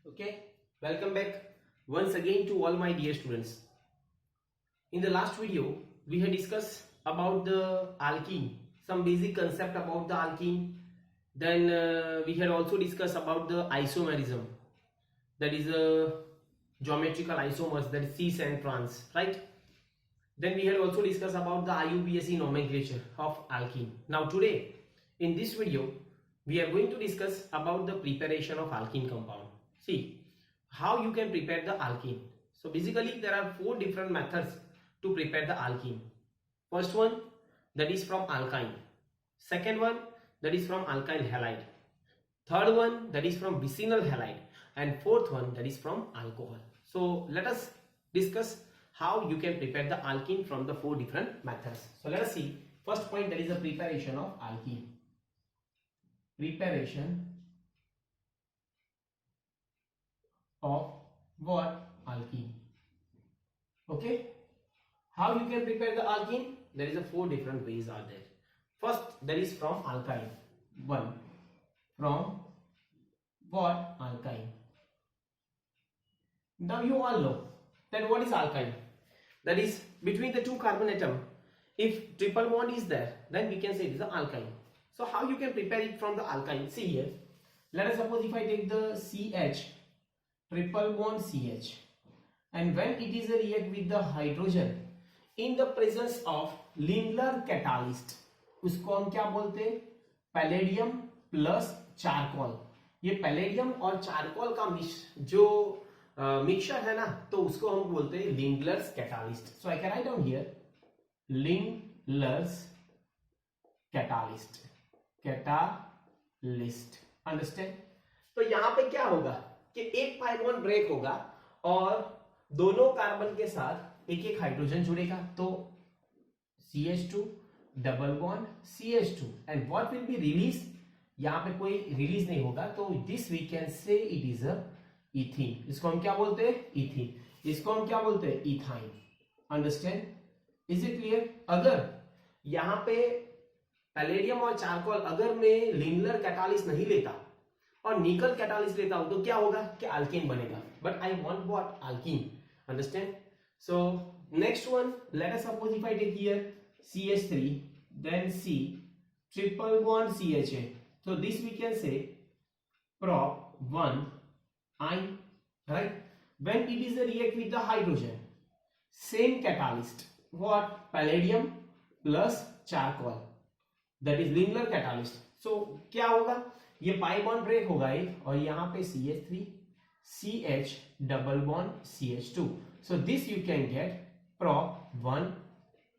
Okay, welcome back once again to all my dear students. In the last video, we had discussed about the alkene, some basic concept about the alkene. Then we had also discussed about the isomerism, that is a geometrical isomers, that is cis and trans, right? Then we had also discussed about the IUPAC nomenclature of alkene. Now today, in this video, we are going to discuss about the preparation of alkene compound. See how you can prepare the alkene. So basically there are four different methods to prepare the alkene. First one, that is from alkyne. Second one, that is from alkyl halide. Third one, that is from vicinal halide. And fourth one, that is from alcohol. So let us discuss how you can prepare the alkene from the four different methods. So let us see. First point, that is the preparation of alkene. Preparation of what? Alkene. Okay, how you can prepare the alkene? There is a four different ways are there. First, that is from alkyne. One, from what? Alkyne. Now you all know that what is alkyne? That is between the two carbon atom. If triple bond is there, then we can say it is an alkyne. So how you can prepare it from the alkyne? See here, let us suppose if I take the CH, triple bond CH, and when it is a react with the hydrogen in the presence of Lindlar catalyst, उसको हम क्या बोलते हैं? Palladium plus charcoal. ये palladium और charcoal का जो mixture है ना, तो उसको हम बोलते हैं Lindlar's catalyst. So I can write down here Lindlar's catalyst. Catalyst, understand? तो यहां पे क्या होगा कि एक पाई बॉन्ड ब्रेक होगा और दोनों कार्बन के साथ एक एक हाइड्रोजन जुड़ेगा, तो CH2 double bond CH2 and what will be release? यहां पे कोई रिलीज नहीं होगा, तो this we can say it is a ethene. इसको हम क्या बोलते हैं? इथीन. इसको हम क्या बोलते हैं? Ethyne. Understand? Is it clear? अगर यहां पे पैलेडियम और चारकोल अगर मैं लिंडलर कैटालिस्ट नहीं लेता और निकल कैटालिस्ट लेता हूं, तो क्या होगा कि अल्केन बनेगा. But I want what? Alkene. Understand? So next one, let us suppose if I take here CH3 then C triple bond CHA, so this we can say prop 1 ine, right? When it is a react with the hydrogen, same catalyst, what? Palladium plus charcoal, that is Lindlar catalyst. So क्या होगा? ये pi bond break होगा एक, और यहाँ पे CH3 CH double bond CH2. So this you can get prop 1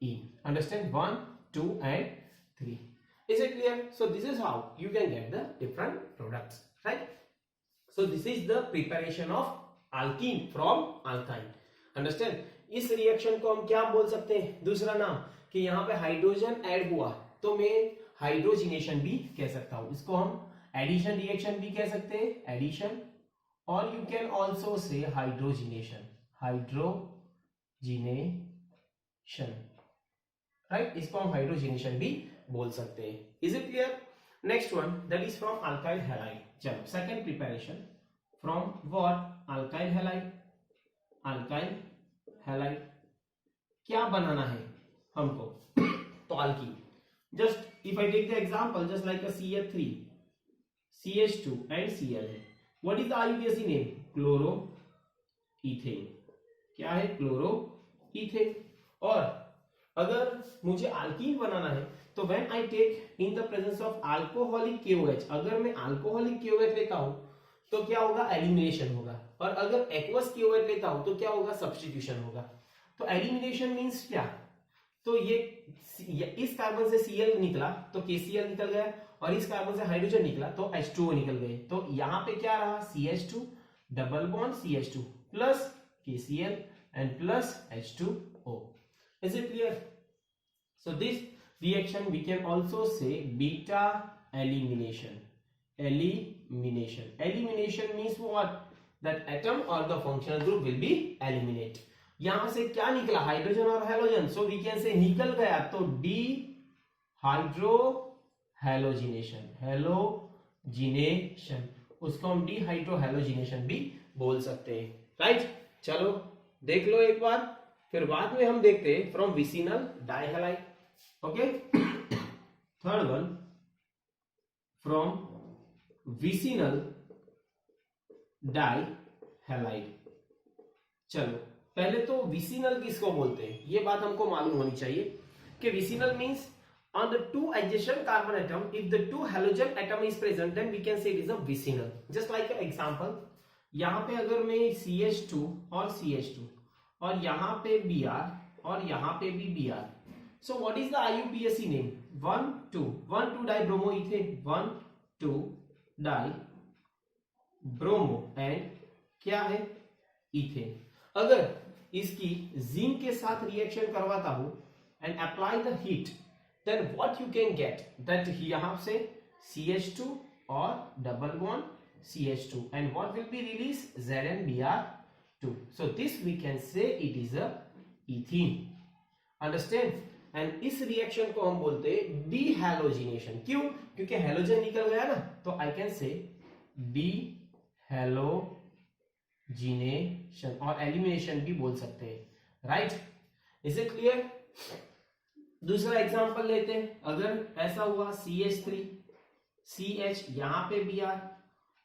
E. Understand? 1, 2 and 3. Is it clear? So this is how you can get the different products, right? So this is the preparation of alkene from alkyne. Understand? इस reaction को हम क्या बोल सकते हैं? दूसरा नाम कि यहाँ पे हाइड्रोजन ऐड हुआ तो मैं हाइड्रोजिनेशन भी कह सकता हूं. इसको हम एडिशन रिएक्शन भी कह सकते हैं, एडिशन, और you can also say hydrogenation, hydrogenation, right? इसको हम हाइड्रोजिनेशन भी बोल सकते हैं. Is it clear? Next one, that is from alkyl halide. चलो second preparation from what? Alkyl halide. Alkyl halide क्या बनाना है हमको? तो alkene. Just if I take the example just like a CH3 CH2 and Cl. What is the IUPAC name? Chloro ethane. क्या है? Chloro ethane. और अगर मुझे अल्कीन बनाना है तो when I take in the presence of alcoholic KOH, अगर मैं अल्कोहलिक KOH लेता हूं तो क्या होगा? एलिमिनेशन होगा. और अगर एक्वस KOH लेता हूं तो क्या होगा? सब्स्टिट्यूशन होगा. तो एलिमिनेशन मींस क्या? तो ये इस कार्बन से Cl निकला तो KCl निकल गया, और इस कार्बन से हाइड्रोजन निकला तो H2O निकल गए. तो यहां पे क्या रहा? CH2 double bond CH2 plus KCl and plus H2O. Is it clear? So this reaction we can also say beta elimination. Elimination. Elimination means what? That atom or the functional group will be eliminate. यहां से क्या निकला? Hydrogen और halogen. So we can say निकल गया तो dehydrohalogenation. Halogenation. उसको हम डिहाइड्रोहैलोजिनेशन भी बोल सकते हैं, राइट। चलो देख लो एक बार, फिर बाद में हम देखते हैं from vicinal dihalide. Okay, third one from vicinal dihalide. चलो पहले तो विसिनल किसको बोलते हैं ये बात हमको मालूम होनी चाहिए कि vicinal means on the two adjacent carbon atom if the two halogen atom is present then we can say it is a vicinal. just like an example, यहाँ पे अगर मैं CH2 और CH2 और यहाँ पे Br और यहाँ पे भी Br, so what is the IUPAC name? 1,2 dibromoethane, 1,2 dibromo and क्या है इथेन। अगर इसकी जिंक के साथ रिएक्शन करवाता हूं and apply the heat, then what you can get that यहाँ से CH2 और double bond CH2 and what will be released ZnBr2, so this we can say it is a ethene, understand। and इस reaction को हम बोलते हैं डिहैलोजिनेशन। क्यों? क्योंकि हैलोजन निकल गया ना, तो आई कैन से डिहैलोजिनेशन और एलिमिनेशन भी बोल सकते हैं, राइट। Is it clear? दूसरा एग्जांपल लेते हैं, अगर ऐसा हुआ CH3 CH यहां पे Br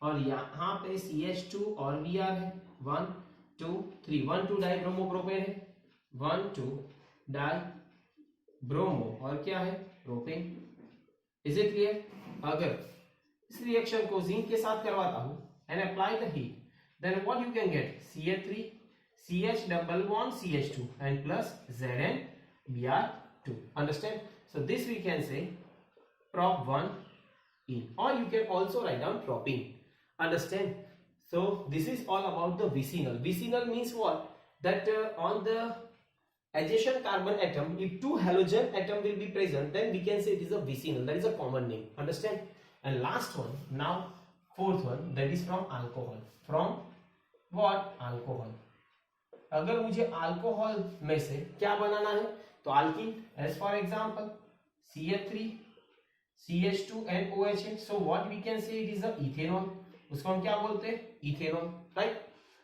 और यहां पे CH2 और Br है, 1 2 3 1 2 डाइब्रोमोप्रोपेन है, 1 2 डाइब्रोमो और क्या है प्रोपेन। Is it clear? अगर इस रिएक्शन को जिंक के साथ करवाता हूं and apply the heat, then what you can get CH3 CH double bond CH2 and plus ZnBr2, understand। so this we can say prop 1 in, or you can also write down propene, understand। so this is all about the vicinal. Vicinal means what? that on the adjacent carbon atom if two halogen atom will be present then we can say it is a vicinal, that is a common name, understand। and last one, now fourth one, that is from alcohol। from what? alcohol। अगर मुझे alcohol में से क्या बनाना है तो alkene, as for example CH3 CH2 and OH, so what we can say it is a ethanol, उसको हम क्या बोलते हैं इथेनॉल, राइट।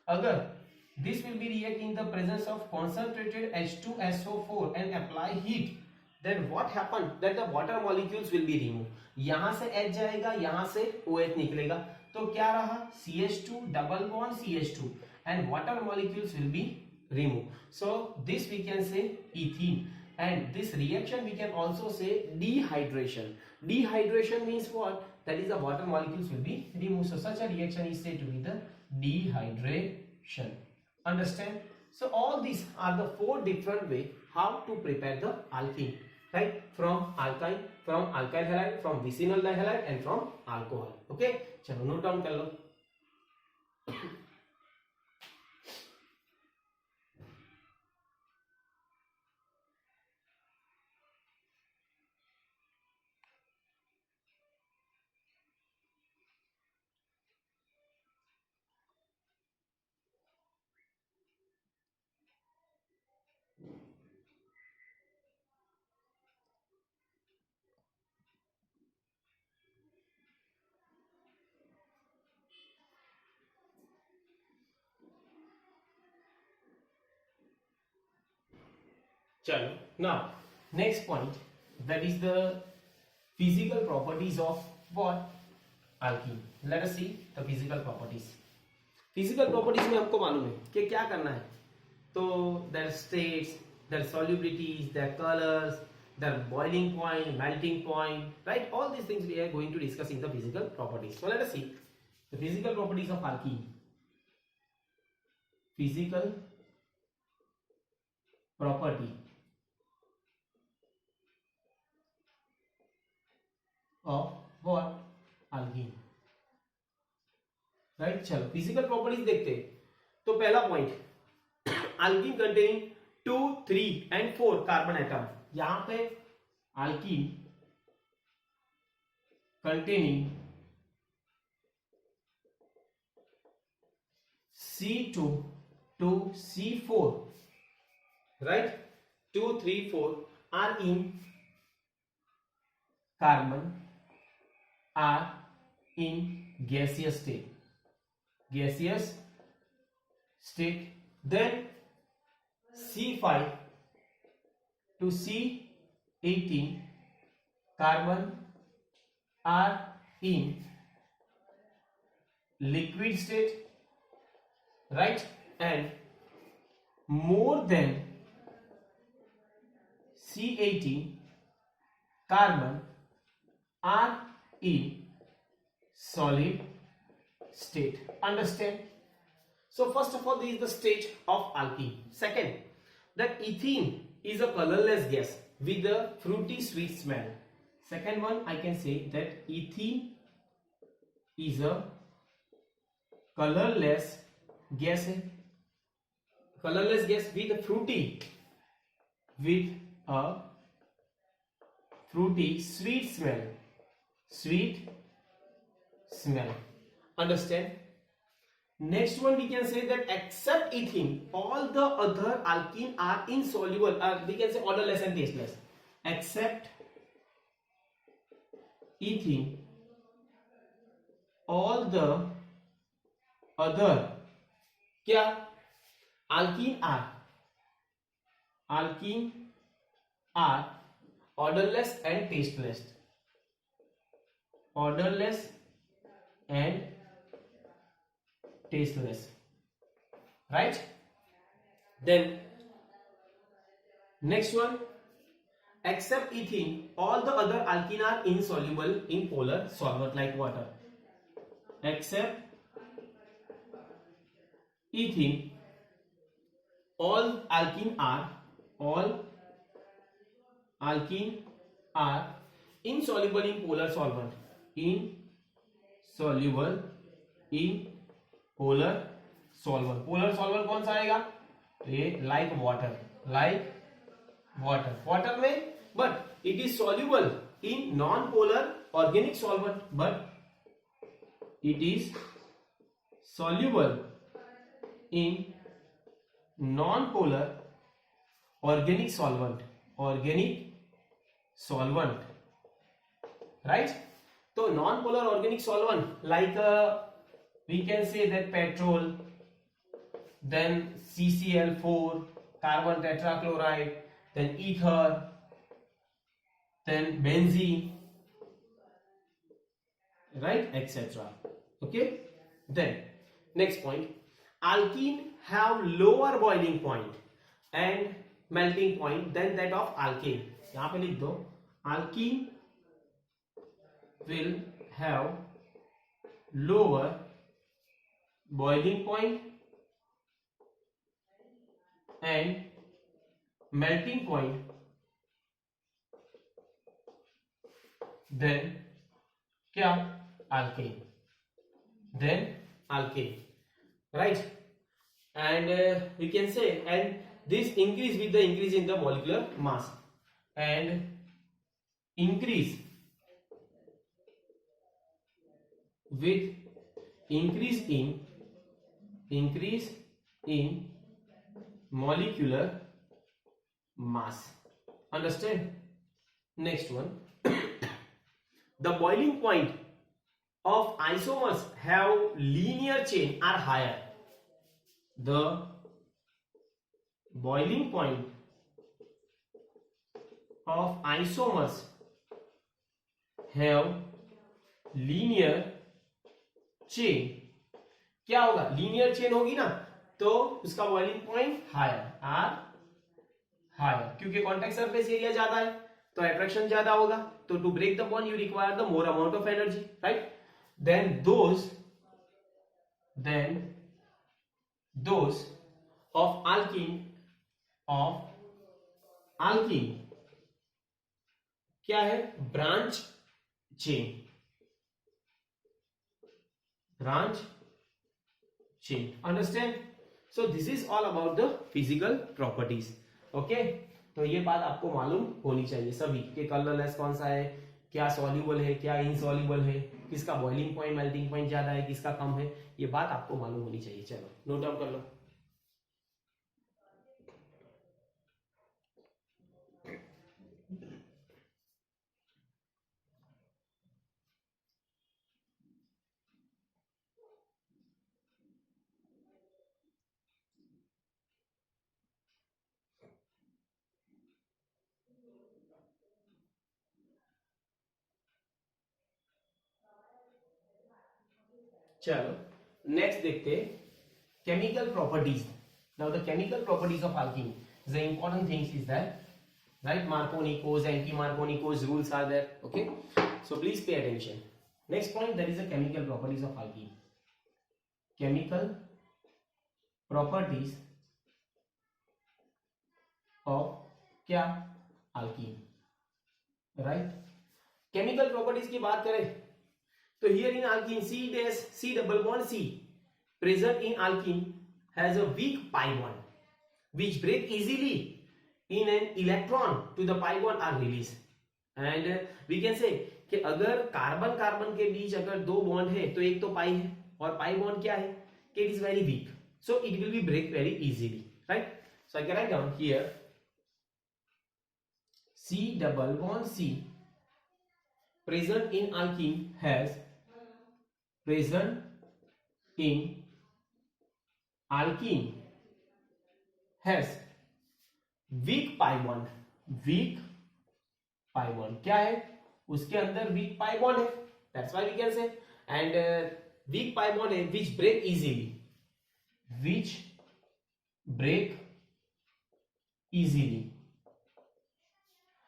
अगर this will be react in the presence of concentrated H2SO4 and apply heat, then what happen that the water molecules will be removed। यहां से H जाएगा, यहां से OH निकलेगा, तो क्या रहा CH2 double bond CH2 and water molecules will be removed, so this we can say ethene। and this reaction we can also say dehydration। dehydration means what? that is the water molecules will be removed, so such a reaction is said to be the dehydration, understand। so all these are the four different way how to prepare the alkene, right, from alkyne, from alkyl halide, from vicinal dihalide and from alcohol। okay, चलो note down कर लो। चलो now next point, that is the physical properties of what? alkene। let us see the physical properties। physical properties में हमको मालूम है कि क्या करना है, तो their states, their solubilities, their colors, their boiling point, melting point, right, all these things we are going to discuss in the physical properties। so let us see the physical properties of alkene। physical property of what? alkene, right. चलो physical properties देखते हैं, तो पहला point alkene containing 2 3 and 4 carbon atom. यहां पे alkene containing C2 to C4, right, 2 3 4 are in carbon, are in gaseous state, gaseous state. Then C5 to C18 carbon are in liquid state, right? And more than C18 carbon are in solid state. Understand? So first of all, this is the state of alkene. Second, that ethene is a colorless gas with a fruity sweet smell. Second one, I can say that ethene is a colorless gas, colorless gas with a fruity sweet smell, sweet smell. Understand? Next one, we can say that except ethene, all the other alkene are insoluble, we can say odorless and tasteless. Except ethene, all the other क्या alkene are odorless and tasteless, odorless and tasteless, right? Then next one, except ethene, all the other alkene are insoluble in polar solvent like water. Except ethene, all alkene are insoluble in polar solvent, insoluble in polar solvent. Polar solvent कौन सा आएगा? तो ये like water में, but it is soluble in non polar organic solvent, but it is soluble in non polar organic solvent, right? तो non polar organic solvent like we can say that petrol, then CCl4, carbon tetrachloride, then ether, then benzene, right, etc. Okay, then next point, alkene have lower boiling point and melting point than that of alkane. यहाँ पे लिख दो, alkene will have lower boiling point and melting point then क्या? alkane, then alkane, right? And we can say, and this increase with the increase in the molecular mass, and increase with increase in molecular mass. Understand? Next one, the boiling point of isomers have linear chain are higher. The boiling point of isomers have linear chain. क्या होगा? Linear chain होगी ना, तो उसका boiling point higher क्योंकि contact surface area ज्यादा है तो अट्रैक्शन ज्यादा होगा, तो to break the bond you require the more amount of energy, right? Then those of alkene क्या है? Branch chain, understand? So this is all about the physical properties. Okay, तो ये बात आपको मालूम होनी चाहिए सभी के, कलरलेस कौन सा है, क्या सॉल्युबल है, क्या इनसॉल्युबल है, किसका बॉइलिंग पॉइंट मेल्टिंग पॉइंट ज्यादा है, किसका कम है, ये बात आपको मालूम होनी चाहिए. चलो नोट डाउन कर लो. चलो नेक्स्ट देखते chemical properties. Now the chemical properties of alkene, the important things is that, right, Marconi-Coase, anti-Marconi-Coase rules are there. Okay, so please pay attention. Next point, there is a chemical properties of alkene. Chemical properties of क्या, alkene, right? chemical properties की बात करें तो here in alkene C double bond C present in alkene has a weak pi bond which break easily in an electron to the pi bond are released. And we can say कि अगर carbon carbon के बीच अगर दो bond है तो एक तो पाई है और पाई बॉन्ड क्या है कि it is very weak, so it will be break very easily, right? So I can write down here C double bond C present in alkene has present in alkene has weak pi bond. weak pi bond क्या है, उसके अंदर weak pi bond है, that's why we can say. And weak pi bond है which break easily, which break easily,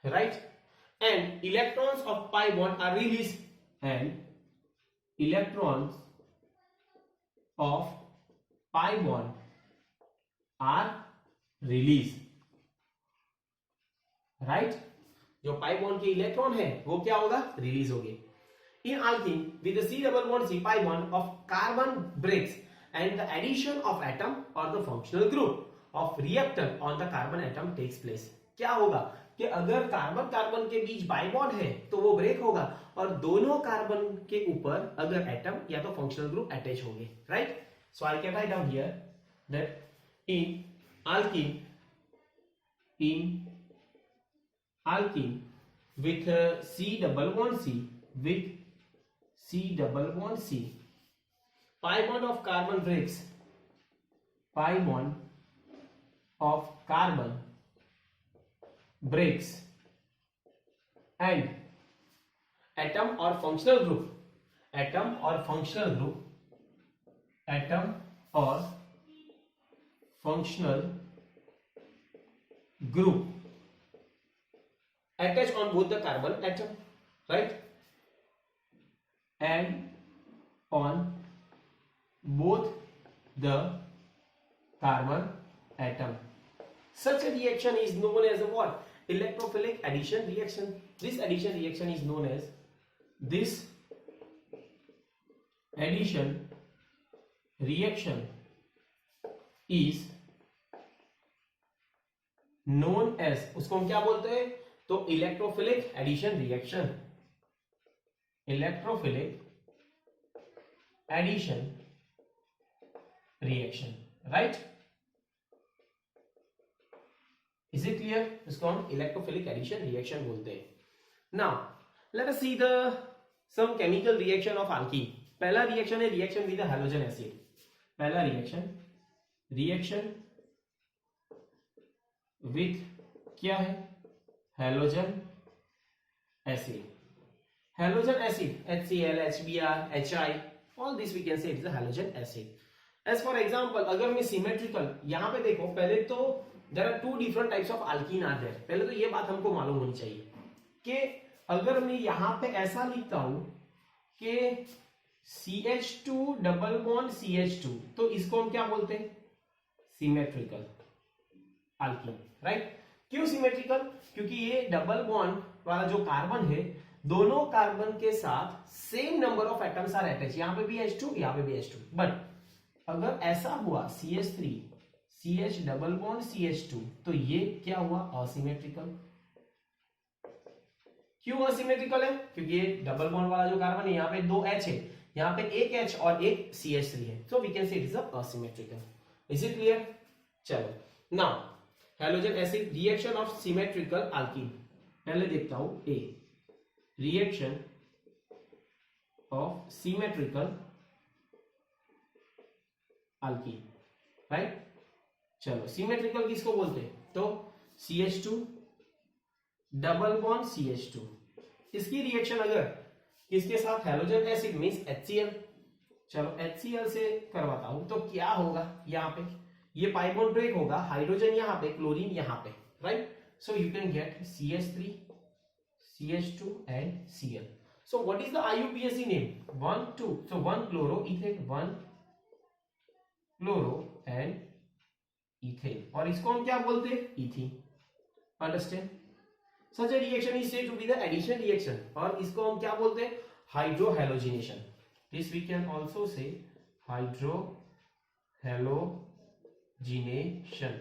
right? And electrons of pi bond are released, and electrons of pi bond are released, right? जो pi bond के electron है वो क्या होगा, release होंगे. इन alkene with the C double bond C pi bond of carbon breaks and the addition of atom or the functional group of reactant on the carbon atom takes place. क्या होगा कि अगर carbon carbon के बीच by bond है तो वो break होगा और दोनों कार्बन के ऊपर अगर एटम या तो फंक्शनल ग्रुप अटैच होंगे, right? So I can write down here that in alkene with C double bond C with C double bond C pi bond of carbon breaks, pi bond of carbon breaks and atom or functional group, atom or functional group attach on both the carbon atom, right? And on both the carbon atom. Such a reaction is known as a what? Electrophilic addition reaction. This addition reaction is known as उसको हम क्या बोलते हैं, तो electrophilic addition reaction, electrophilic addition reaction, right? Is it clear? इसको हम electrophilic addition reaction बोलते हैं. Now let us see the some chemical reaction of alkene. पहला रिएक्शन है रिएक्शन विद हैलोजन एसिड. पहला रिएक्शन विथ क्या है, halogen acid. Halogen acid HCl, HBr, HI, all this we can say it is a halogen acid. As for example, अगर मैं symmetrical, यहां पे देखो, पहले तो there are two different types of alkene are there. पहले तो ये बात हमको मालूम होनी चाहिए कि अगर मैं यहां पे ऐसा लिखता हूं कि CH2 डबल बॉन्ड CH2, तो इसको हम क्या बोलते हैं, सिमेट्रिकल alkene, राइट? क्यों सिमेट्रिकल? क्योंकि ये डबल बॉन्ड वाला जो कार्बन है, दोनों कार्बन के साथ same number of atoms are attach. यहां पे भी H2, यहां पे भी H2. बट अगर ऐसा हुआ CH3 CH double bond CH2, तो ये क्या हुआ, असिमेट्रिकल. क्यों असिमेट्रिकल है? क्योंकि ये डबल बॉन्ड वाला जो कार्बन है, यहाँ पे दो H है, यहाँ पे एक H और एक CH3 है, so we can say it is asymmetrical. Is it clear? चलो now halogen acid reaction of symmetrical alkene. पहले देखता हूं ए, reaction of symmetrical alkene, right? चलो सिमेट्रिकल किसको बोलते हैं, तो CH2 डबल बॉन्ड CH2. इसकी रिएक्शन अगर किसके साथ, हैलोजन एसिड मींस HCl, चलो HCl से करवाता हूं तो क्या होगा, यहाँ पे ये पाई बॉन्ड ब्रेक होगा, हाइड्रोजन यहाँ पे, क्लोरीन यहाँ पे, right. So you can get CH3 CH2 and Cl. So what is the IUPAC name? 1 2. So 1 chloroethane, 1 chloro and ethane. और इसको हम क्या बोलते हैं? Ethene. Understand? Such a reaction is said to be the addition reaction. और इसको हम क्या बोलते हैं? Hydrohalogenation. This we can also say hydrohalogenation.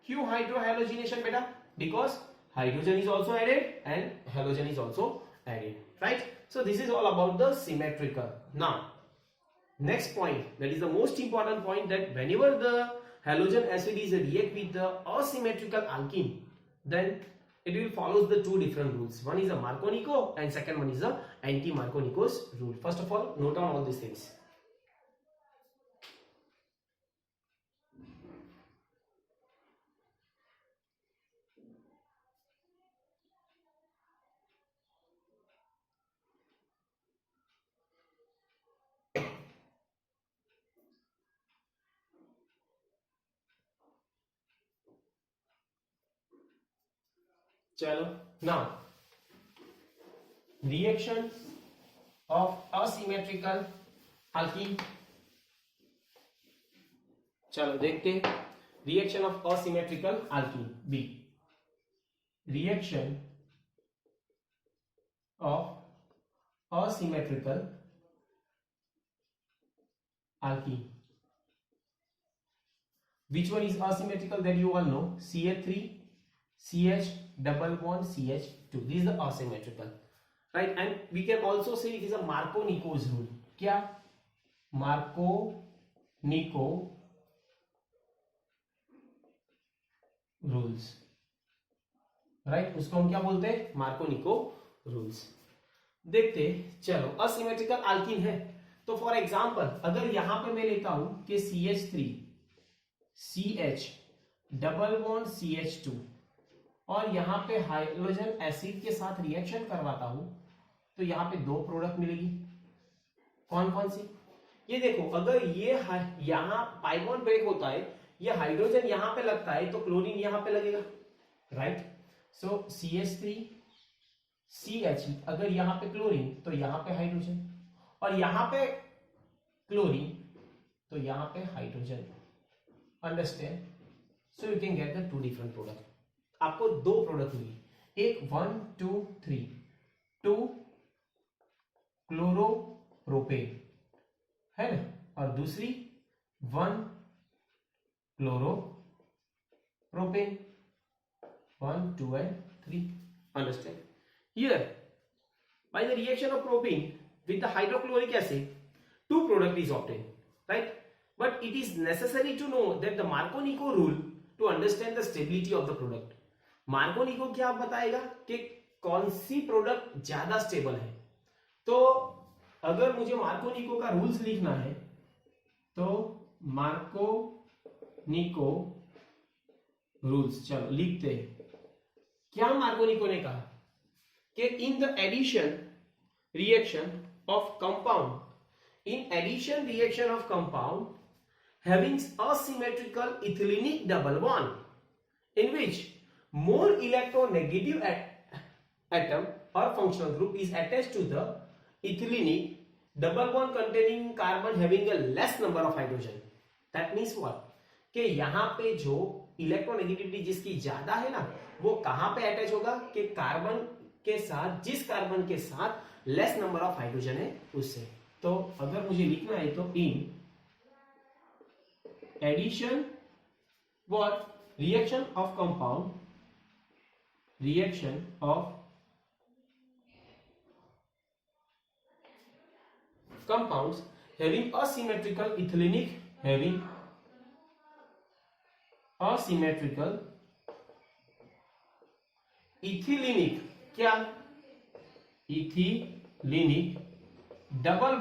क्यों hydrohalogenation बेटा? Because hydrogen is also added and halogen is also added, right? So this is all about the symmetrical. Now next point, that is the most important point, that whenever the halogen acid is react with the asymmetrical alkene, then it will follow the two different rules. One is a Markovnikov and second one is the anti-Markovnikov's rule. First of all, note down all these things. चलो, now reaction of asymmetrical alkene. चलो देखते हैं reaction of asymmetrical alkene. B, reaction of asymmetrical alkene. Which one is asymmetrical? That you all know. CH3 CH double bond CH2. This is the asymmetrical, right? And we can also say it is a Markovnikov's rule. क्या? Markovnikov rules, right? उसको हम क्या बोलते हैं? Markovnikov rules. देखते चलो, asymmetrical alkyne है तो फॉर एग्जांपल अगर यहां पे मैं लेता हूं कि CH3 CH double bond CH2 और यहाँ पे हाइड्रोजन एसिड के साथ रिएक्शन करवाता हूं तो यहाँ पे दो प्रोडक्ट मिलेगी. कौन कौन सी? ये देखो, अगर ये यहाँ पाई बॉन्ड ब्रेक होता है, ये हाइड्रोजन यहाँ पे लगता है तो क्लोरीन यहाँ पे लगेगा, राइट. सो CH3 CH, अगर यहाँ पे क्लोरीन तो यहाँ पे हाइड्रोजन, और यहाँ पे क्लोरीन तो यहाँ पे hydrogen. Understand? So you can get the two different product. आपको दो प्रोडक्ट मिली, एक 1 2 3 2 क्लोरोप्रोपेन है ना, और दूसरी 1 chloropropane 1 2 and 3. Understand? Here by the reaction of propene with the hydrochloric acid, two product is obtained, right? But it is necessary to know that the Markovnikov rule to understand the stability of the product. Markovnikov क्या बताएगा कि कौन सी product ज्यादा stable है. तो अगर मुझे Markovnikov का रूल्स लिखना है तो Markovnikov रूल्स, चलो लिखते हैं. क्या Markovnikov ने कहा कि in the addition reaction of compound, in addition reaction of compound having asymmetrical ethylenic double bond in which more electronegative atom or functional group is attached to the ethylenic double bond containing carbon having a less number of hydrogen. That means what? कि यहाँ पे जो electronegativity जिसकी ज्यादा है ना, वो कहां पे अटैच होगा कि कार्बन के साथ, जिस कार्बन के साथ लेस नंबर ऑफ हाइड्रोजन है उससे. तो अगर मुझे लिखना है तो in addition what reaction of compound, reaction of compounds having asymmetrical ethylenic, having asymmetrical ethylenic, क्या ethylenic double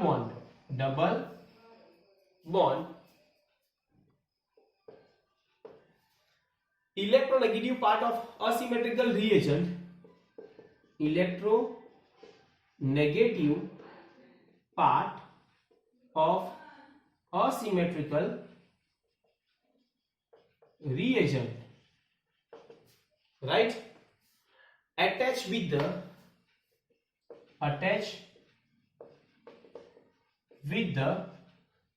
bond electronegative part of asymmetrical reagent, electronegative part of asymmetrical reagent, right, attach with the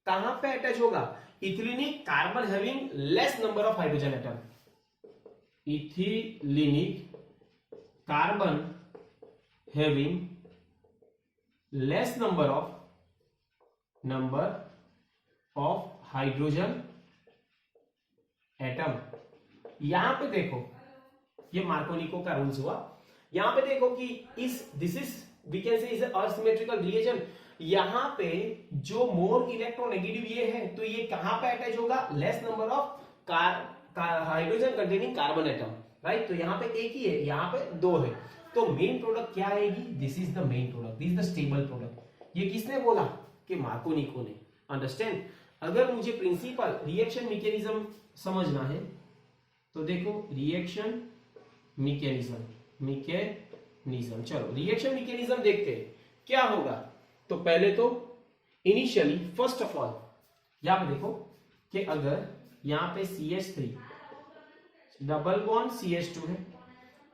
कहां पे attach होगा, ethylenic carbon having less number of hydrogen atom, ethylenic carbon having less number of hydrogen atom. यहां पे देखो, ये Markovnikov का rules हुआ। यहां पे देखो कि this is we can say is asymmetrical reagent. यहां पे जो मोर इलेक्ट्रोनेगेटिव ये है, तो ये कहां पे अटैच होगा, less number of hydrogen containing carbon atom, right. तो यहां पे एक ही है, यहां पे दो है, तो मेन प्रोडक्ट क्या आएगी, this is the main product, this is the stable product. ये किसने बोला, कि मार्कोनिको ने। अंडरस्टैंड। अगर मुझे प्रिंसिपल रिएक्शन मैकेनिज्म समझना है तो देखो, रिएक्शन मैकेनिज्म, चलो रिएक्शन मैकेनिज्म देखते हैं क्या होगा। तो पहले तो इनिशियली फर्स्ट ऑफ ऑल यहां पे देखो कि अगर यहां पे CH3 डबल बॉन्ड CH2 है,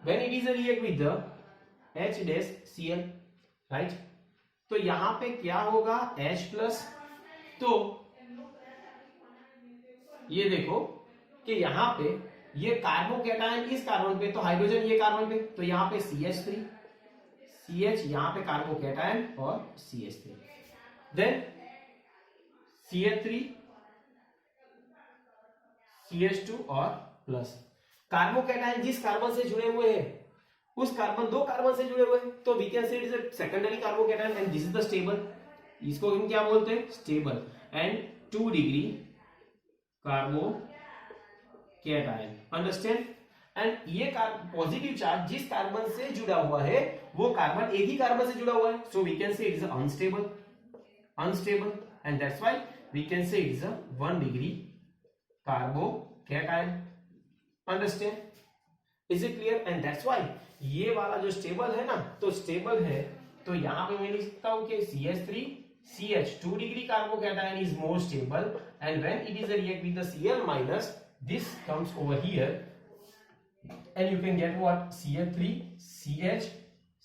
when it is react with the HCl, right. तो यहां पे क्या होगा, H+, तो ये देखो कि यहां पे ये कार्बोकैटायन इस कार्बन पे, तो हाइड्रोजन ये कार्बन पे, तो यहां पे CH3 CH, यहां पे कार्बोकैटायन और CH3, देन CH3 CH2 और प्लस। कार्बोकैटायन जिस कार्बन से जुड़े हुए हैं, उस कार्बन, दो कार्बन से जुड़े हुए हैं, तो we can say it is a secondary carbocation and this is the stable. इसको हम क्या बोलते हैं, stable and 2 degree carbocation. Understand. And ये पॉजिटिव चार्ज जिस कार्बन से जुड़ा हुआ है, वो कार्बन एक ही कार्बन से जुड़ा हुआ है, so we can say it is unstable and that's why we can say it is a 1 degree carbocation. Understand, is it clear. And that's why ये वाला जो स्टेबल है ना, तो स्टेबल है, तो यहां पे मैं लिख सकता हूं कि CH3 CH 2 degree carbocation is more stable and when it is react with the Cl minus, this comes over here and you can get what, CH3 CH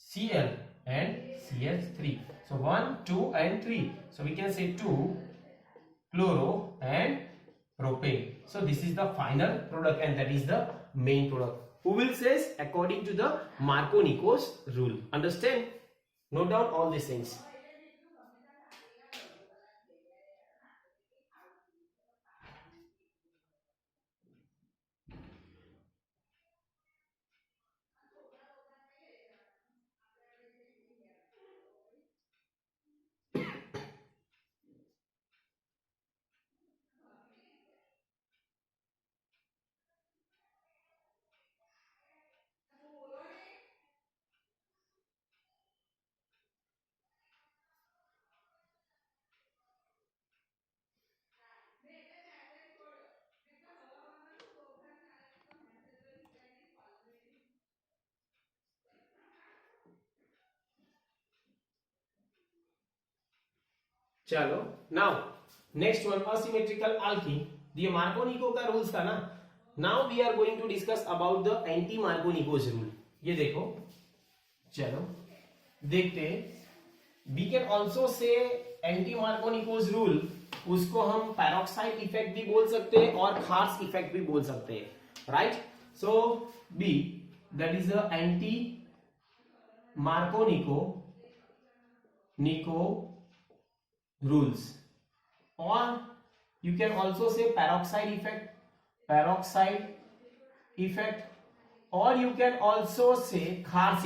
Cl and CH3, so 1 2 and 3, so we can say 2 chloro and propane. So this is the final product and that is the main product. Who will says according to the Markovnikov's rule. Understand? Note down all these things. चलो now next one, asymmetrical alkene. ये Markovnikov का rules था ना। Now we are going to discuss about the anti Markovnikov's rule. ये देखो, चलो देखते हैं। We can also say anti Markovnikov's rule, उसको हम पैरोक्साइड इफेक्ट भी बोल सकते हैं और खार्स इफेक्ट भी बोल सकते हैं, right. So B that is the anti Markovnikov rules, or you can also say peroxide effect, or you can also say Kars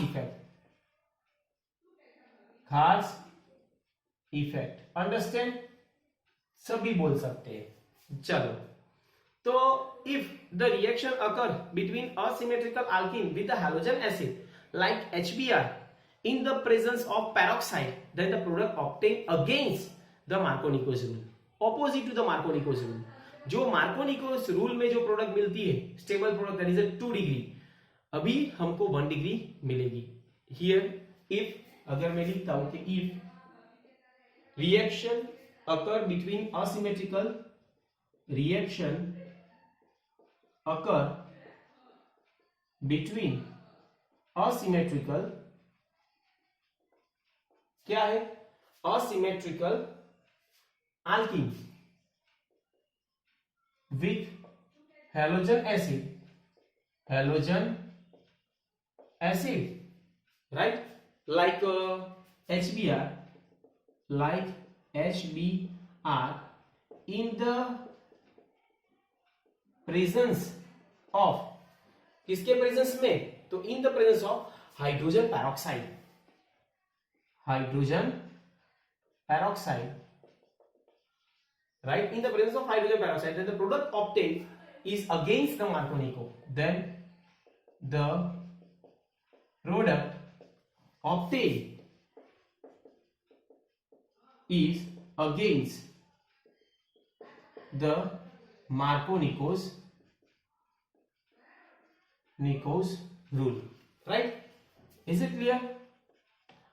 effect. Understand? सभी बोल सकते हैं। चलो, तो if the reaction occur between asymmetrical alkene with the halogen acid like HBr in the presence of peroxide, then the product obtained against the Markovnikov's rule, opposite to the Markovnikov's rule। जो Markovnikov's rule में जो product मिलती है, stable product, that is 2 degree, अभी हमको 1 degree मिलेगी। Here if, अगर मैं लिखता हूं कि if reaction occur between asymmetrical reaction occur between asymmetrical, क्या है, asymmetrical alkene with halogen acid, right? Like HBr, in the presence of, किसके प्रेजेंस में, तो इन the presence of hydrogen peroxide, right? In the presence of hydrogen peroxide, then the product obtained is against the Marconi-Co. Then the product obtained is against the Marconi-Co's rule, right? Is it clear?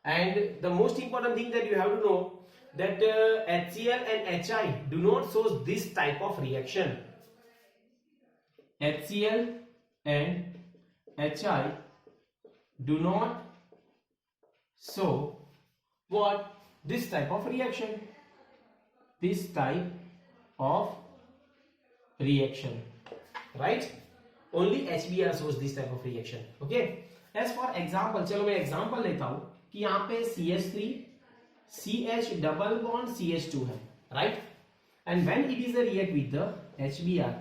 And the most important thing that you have to know that HCl and HI do not show this type of reaction. HCl and HI do not show what? This type of reaction. This type of reaction, right? Only HBr shows this type of reaction. Okay. As for example, चलो मैं example लेता हूं कि यहाँ पे CH3 CH double bond CH2 है, right? And when it is a react with the HBr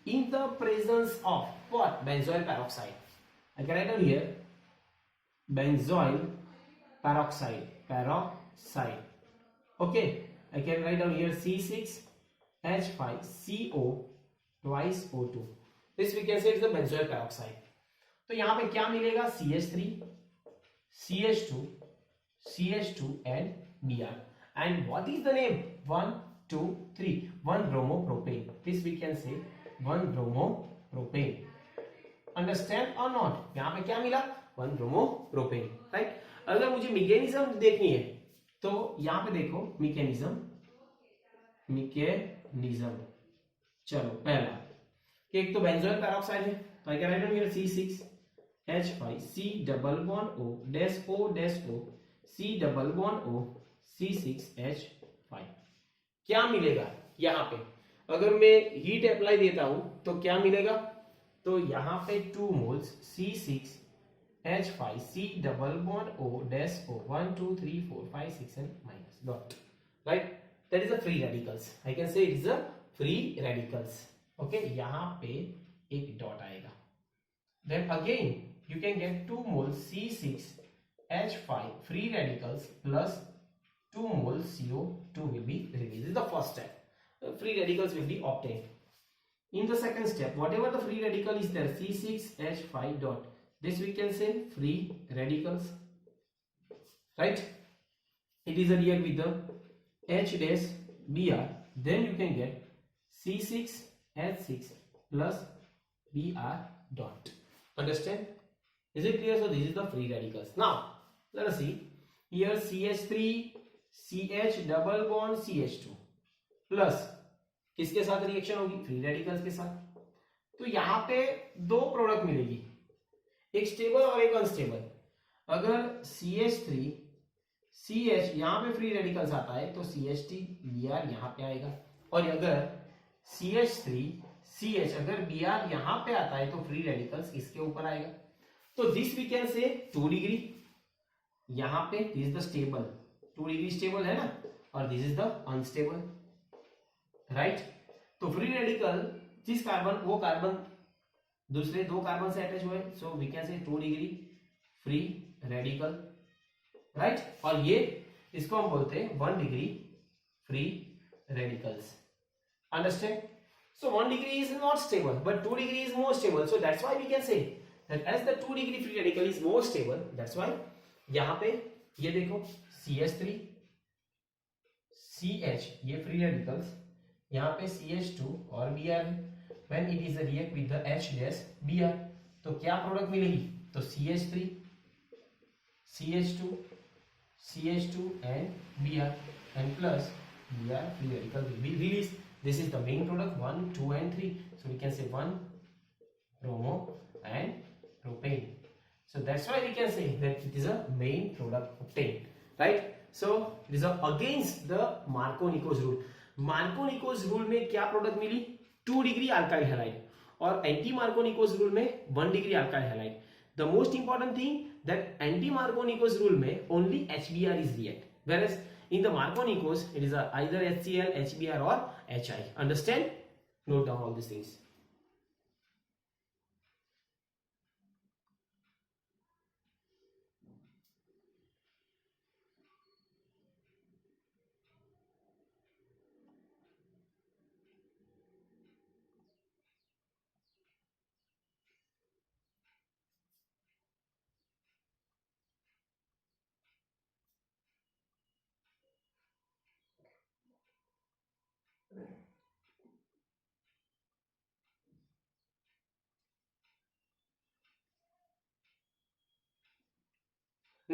in the presence of what? Benzoyl peroxide. I can write down here benzoyl peroxide. Okay, I can write down here C6H5CO twice O2. This we can say is the benzoyl peroxide. तो यहाँ पे क्या मिलेगा? CH3 CH2 and Br. And what is the name? 1 2 3 1 bromopropane. This we can say 1 bromopropane. Understand or not? यहाँ पे क्या मिला? 1 bromopropane, right? अगर मुझे मैकेनिज्म देखनी है तो यहाँ पे देखो मैकेनिज्म, चलो पहला कि एक तो बेंजोइल पेरोक्साइड है, तो आई can write down here C6H5 C double bond O dash O C double bond O C6H5. क्या मिलेगा यहाँ पे? अगर मैं हीट अप्लाई देता हूं तो क्या मिलेगा? तो यहाँ पे 2 moles C6H5 C double bond O dash O 1 2 3 4 5 6 and minus dot, right? That is the free radicals. I can say it is a free radicals. Okay, यहाँ पे एक डॉट आएगा. Then again you can get 2 moles C6H5 free radicals plus 2 moles CO2 will be released. This is the first step. Free radicals will be obtained. In the second step, whatever the free radical is there, C6H5 dot, this we can say free radicals, right? It is a react with the H dash Br, then you can get C6H6 plus Br dot. Understand? Is it clear? So this is the free radicals. Now let us see here CH3 CH double bond CH2 plus किसके साथ reaction होगी? Free radicals के साथ. तो यहाँ पे दो product मिलेगी, एक स्टेबल और एक अनस्टेबल. अगर CH3 CH यहाँ पे फ्री रेडिकल्स आता है तो CH3 Br यहाँ पे आएगा, और अगर CH3 CH अगर Br यहाँ पे आता है तो फ्री रेडिकल्स इसके ऊपर आएगा. तो दिस वी कैन से 2 डिग्री, यहाँ पे this is the stable, 2 degree stable है ना, और this is the unstable, right? तो फ्री रेडिकल जिस कार्बन वो कार्बन दूसरे दो कार्बन से अटैच हुए, सो वी कैन से 2 डिग्री फ्री रेडिकल, राइट? और ये इसको हम बोलते हैं 1 degree free radicals. Understand? So 1 degree is not stable but 2 degree is more stable, so that's why we can say that as the 2 degree free radical is more stable, that's why यहां पे ये देखो CH3 CH ये free radicals, यहाँ पे CH2 और Br है. When it is a react with the H dash Br, तो क्या प्रोडक्ट मिलेगी? तो CH3 CH2 and Br and plus Br free radical will be released. This is the main product 1, 2 and 3. So we can say 1 bromo and propane. So that's why we can say that it is a main product obtained, right? So it is against the Markovnikov's rule. Markovnikov's rule में क्या product मिली? 2 degree alkyl halide, और anti Markovnikov's rule में 1 degree alkyl halide. The most important thing that anti Markovnikov's rule में only HBr is react, whereas in the Markovnikov's it is either HCl, HBr or HI. Understand? Note down all these things.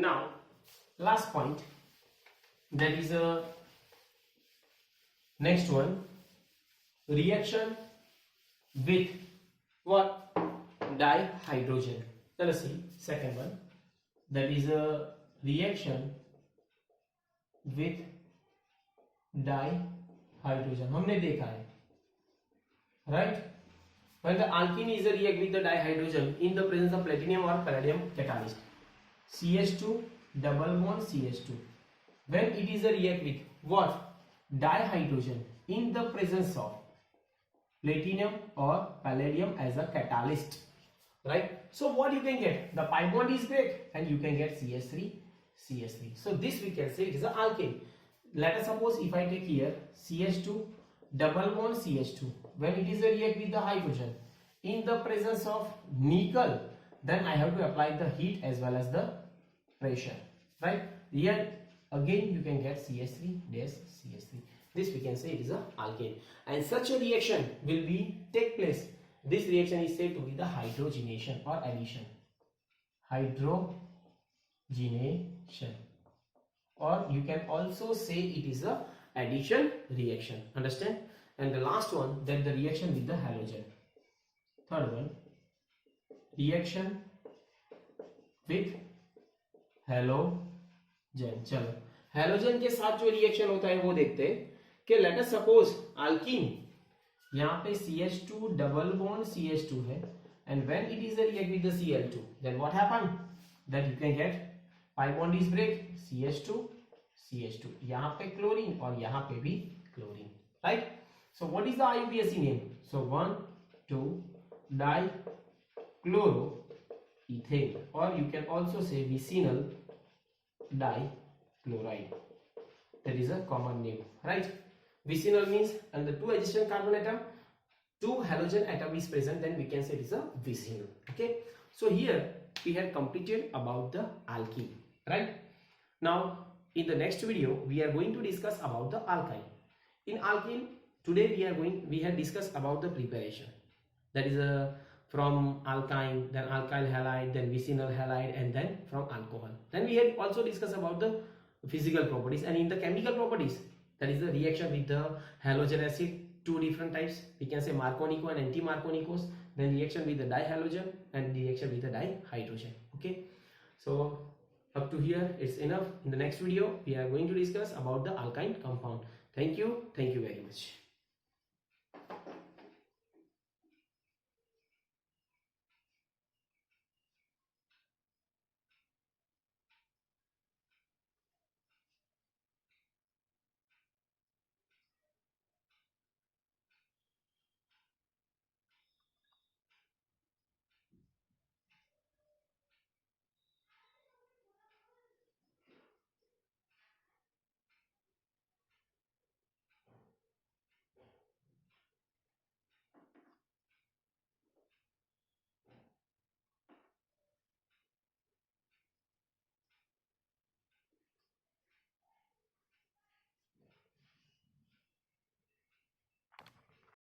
Now, last point, that is a next one, reaction with what? Dihydrogen. Let us see second one, that is a reaction with dihydrogen. हमने देखा है, right? When the alkene is a react with the dihydrogen in the presence of platinum or palladium catalyst, CH2 double bond CH2. When it is a react with what? Dihydrogen in the presence of platinum or palladium as a catalyst, right? So what you can get? The pi bond is break and you can get CH3, CH3. So this we can say it is an alkane. Let us suppose if I take here CH2 double bond CH2, when it is a react with the hydrogen in the presence of nickel, then I have to apply the heat as well as the pressure, right? Here again you can get CH3 dash CH3. This we can say it is a alkane, and such a reaction will be take place. This reaction is said to be the hydrogenation or addition. Hydrogenation, or you can also say it is a addition reaction. Understand? And the last one, that the reaction with the halogen. Third one, reaction with halogen. चलो halogen के साथ जो reaction होता है वो देखते हैं कि लेट अस सपोज अल्कीन, यहाँ पे CH2 डबल बॉन्ड CH2 है, and when it is a react with the Cl2, then what happen? That you can get pi bond is break, CH2 CH2, यहाँ पे क्लोरीन और यहाँ पे भी chlorine, right? So what is the IUPAC name? So 1,2-dichloroethane, or you can also say vicinal dichloride. That is a common name, right? Vicinal means and the two adjacent carbon atom, two halogen atom is present, then we can say it is a vicinal. Okay, so here we have completed about the alkene, right? Now in the next video we are going to discuss about the alkyne. In alkene today we have discussed about the preparation, that is from alkyne, then alkyl halide, then vicinal halide, and then from alcohol. Then we had also discussed about the physical properties, and in the chemical properties, that is the reaction with the halogen acid, two different types, we can say Markovnikov and anti-Markovnikovs, then reaction with the dihalogen and reaction with the dihydrogen. Okay, so up to here it's enough. In the next video we are going to discuss about the alkyne compound. Thank you very much.